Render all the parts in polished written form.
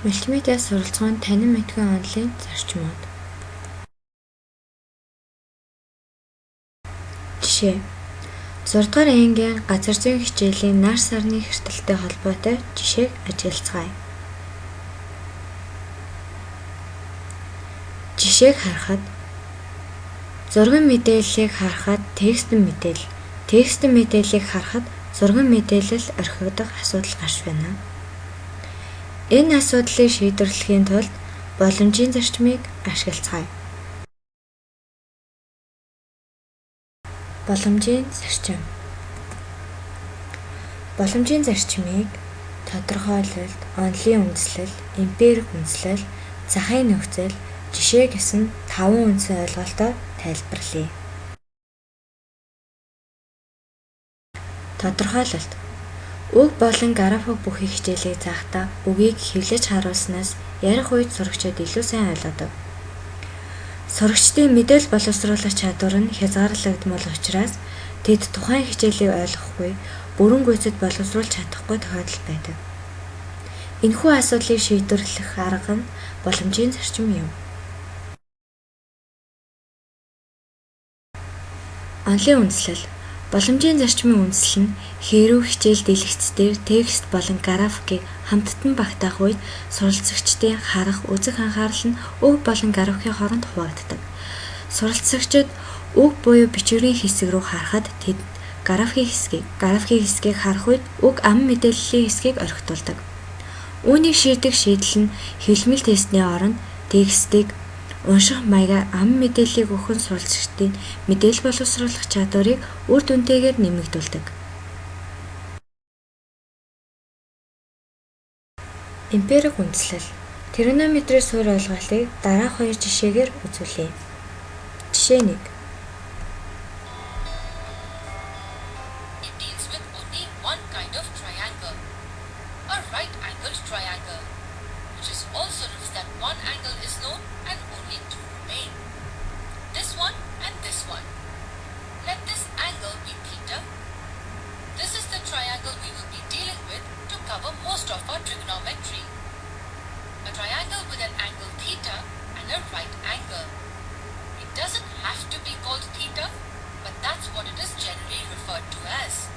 Мультимедиа суралцгаанд танин мэдгүй онлайн зарчмууд. Жишээ: 6 дугаар ангийн газар зүйн хичээлийн нар сарны хэртэлтэй холбоотой жишээг ажиглацгаая. Жишээг харахад зургийн мэдээллийг харахад текстэн мэдээллийг харахад зургийн мэдээлэл орхигдох асуудал гарч байна. Энэ асуудлыг шийдвэрлэхийн тулд боломжийн зарчмыг ашиглацгаая. Боломжийн зарчим. Боломжийн зарчмыг тодорхойлолт, онолын үндслэл, эмпирик үндслэл, захын нөхцөл, жишээ гэсэн 5 үндсэн ойлголтоор тайлбарлая. Тодорхойлолт. Үг болон график бүхий хичээлийг заахдаа үгийг хэвлэж харуулснаас ярих үед сурагчид илүү сайн ойлгодог. Сурагчдын мэдээлэл боловсруулах чадвар нь хязгаарлагдмал учраас тэд тухайн хичээлийг ойлгохгүй, бүрэн гүйцэд боловсруулж чадахгүй тохиолдол байдаг. Энэхүү асуудлыг шийдвэрлэх арга нь боломжийн зарчим юм. Онолын үндслэл. Боломжийн зарчмын үндслэл нь хэрүүл хичээл дэлгэц дээр текст болон графикийг хамттан багтаах үед суралцагчдын харах, үзэх анхаарал нь үг болон графикийн хооронд хуваагддаг. Суралцагчид үг буюу бичвэрийн хэсэг рүү харахад тэд графикийн хэсгийг харах үед үг ам мэдээллийн хэсгийг орхитуулдаг. Үүнийг шийдэх шийдэл нь хэвлэмэл тестний оронд текстийг унших маягаар ам мэдээллийг өгөх нь суралцагчдын мэдээлэл боловсруулах чадварыг үр дүнтэйгээр нэмэгдүүлдэг. Эмпирик үндслэл. Тригонометрийн суурь ойлголтыг дараах 2 жишээгээр үзүүлье. Жишээ 1. It deals with only one kind of triangle, a right-angled triangle, which is also known that one angle is known and only two remain. This one and this one. Let this angle be theta. This is the triangle we will be dealing with to cover most of our trigonometry. A triangle with an angle theta and a right angle. It doesn't have to be called theta, but that's what it is generally referred to as.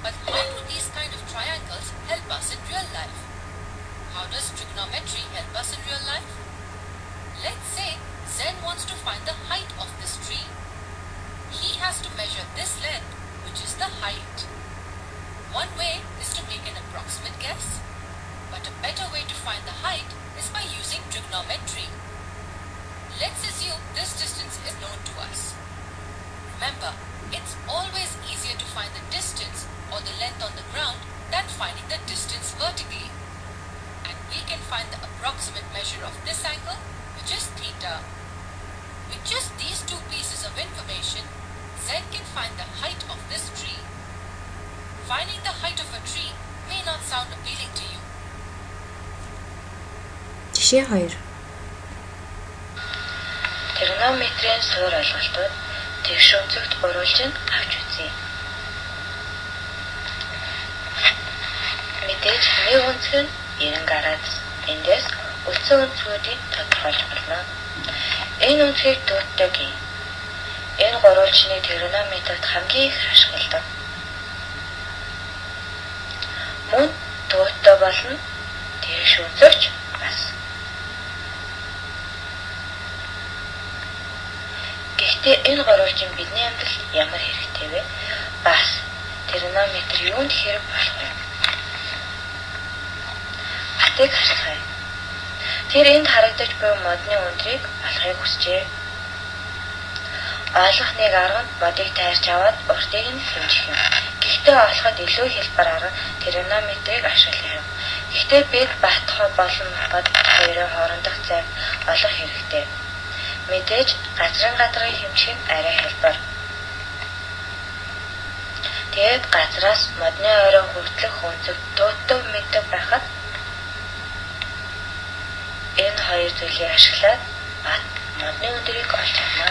But how do these kind of triangles help us in real life? How does trigonometry help us in real life? Let's say Zen wants to find the height of this tree. He has to measure this length, which is the height. One way is to make an approximate guess, but a better way to find the height is by using trigonometry. Let's assume this distance is known to us. Remember, it's always easier to find the distance or the length on the ground than finding the distance vertically. And we can find the approximate measure of this angle, which is theta. With just these two pieces of information, Zen can find the height of this tree. Finding the height of a tree may not sound appealing to you. Жишээ 2. Тригонометрийн суурь ойлголтууд тэгш өнцөгт гурвалж авч үзье. Мэдээж нэг өнцөг нь 90 градус. Эндээс үлдсэн өнцгүүдийг тодорхойлж болно. Энэ өнцгийг дуутдаг юм. Энэ гурвалжны тригонометрид хамгийн их ашигладаг. Мөн дууттай болно. Тэгш өнцөгч бас. Гэхдээ энэ гурвалжин бидний амьдралд ямар хэрэгтэй вэ? Бас тригонометр юунд хэрэг болох вэ? Батыг харцгаая. Тэр энд харагдаж буй модны өндрийг олохыг хүсжээ. Олох нэг арга нь модыг тайрч аваад уртыг нь хэмжих юм. Гэхдээ олоход илүү хэлбэр арга тригонометрийг ашиглах юм. Гэхдээ бид бат болон бод хоёрын хоорондох зайг олох хэрэгтэй. Мэдээж газрын гадрыг хэмжих нь арай хэлбэр. Тэгээд газраас модны ойроо хүртэлх өнцөг дуутав мэддэг байхад энэ хоёр зүйлийг ашиглаад бат модны өндрийг олж авна.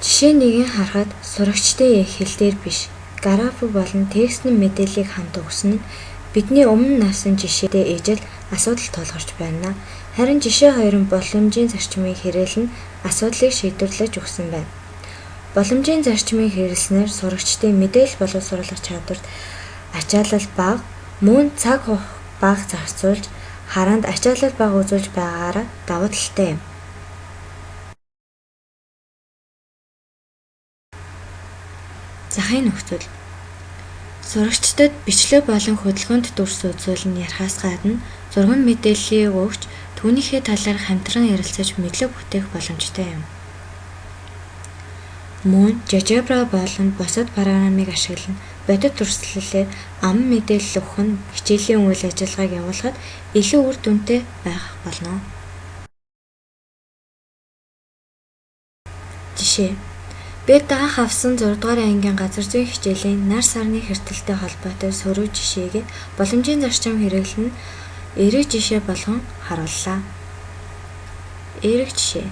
Жишээ 1-ийг харахад сурагчдын хэл дээр биш, график болон текстийн мэдээллийг хамт өгсөн нь Бидний өмнө насан жишээтэй ижил асуудал тулгарч байна. Харин жишээ 2 нь боломжийн зарчмыг хэрэглэн асуудлыг шийдвэрлэж өгсөн байна. Боломжийн зарчмыг хэрэглэснээр сурагчдын мэдээлэл боловсруулах чадварт ачаалал бага, мөн цаг бага зарцуулж, хараанд ачаалал бага үзүүлж байгаагаараа давуу талтай юм. Захын нөхцөл. Сурагчдад бичлэг болон хөдөлгөөнд дүрс үзүүлэн ярихаас гадна зурган мэдээллийг өгч түүнийхээ талаар хамтран ярилцаж мэдлэг бүтээх боломжтой юм. Мөн GeoGebra болон бусад программыг ашиглан бодит дүрслэлээр ам мэдээлэл өгөх нь хичээлийн үйл ажиллагааг явуулахад илүү үр дүнтэй байх болно. Жишээ: би даах авсан 6 дугаар ангийн газар зүйн хичээлийн нар сарны хэртэлтэй холбоотой сөрөг жишээг боломжийн зарчим хэрэглэн эерэг жишээ болгон харууллаа. Эерэг жишээ.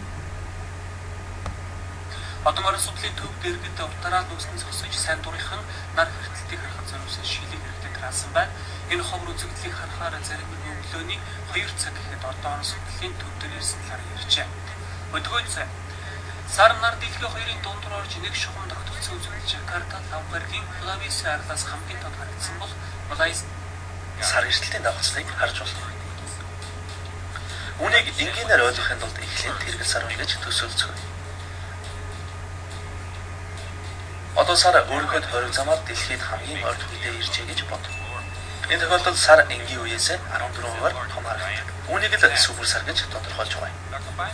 Одоо морин судлалын төв дэргэд утаараа нүүснээс хосож сайн дурынхан нар хэртэлтийг харахад зориулсан шилийг хэрэгтэй тараасан байна. Энэ ховор үзэгдлийг харахаар зарим нь өглөөний 2 цаг гэхэд одоо судлалын төв дээр ирсэн талаар ярьжээ. Өдгөө цай. Сар нар дэлхийн 2-ын дундуур орж нэг шугам тогтолцсон үзэгдэл Жакарта Лавгаргийн Флавис арлаас хамгийн тод харагдсан бол Малайз сар эрсдэлтийн давхцлыг харж байна. Үүнийг энгийнээр ойлгохын тулд эхлээд тэргэл сар гэж төсөөлцгөө. Одоо сар өөрийнхөө хориг замаар дэлхийд хамгийн урт үедээ иржээ гэж бод. Энэ тохиолдолд сар энгийн үеэс 14%-аар том харагддаг. Үүнийг л супер сар гэж тодорхойлж байгаа юм.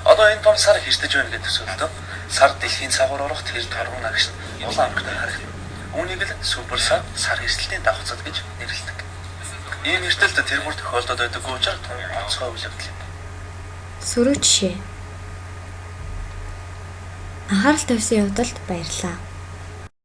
Одоо энэ том сар хэртэж байна гэж төсөөлтөө сар дэлхийн цагаар орох тэр торгон агш улаан ангитай харагдана. Үүнийг л супер сар эрсдэлтийн давхцал гэж нэрлэдэг. Ийм эрсдэлт тэр бүр тохиолдоод байдаг учраас том онцгой үйлдэл юм. Сөрөг жишээ. Анхаарал тавьсан явдалд баярлалаа.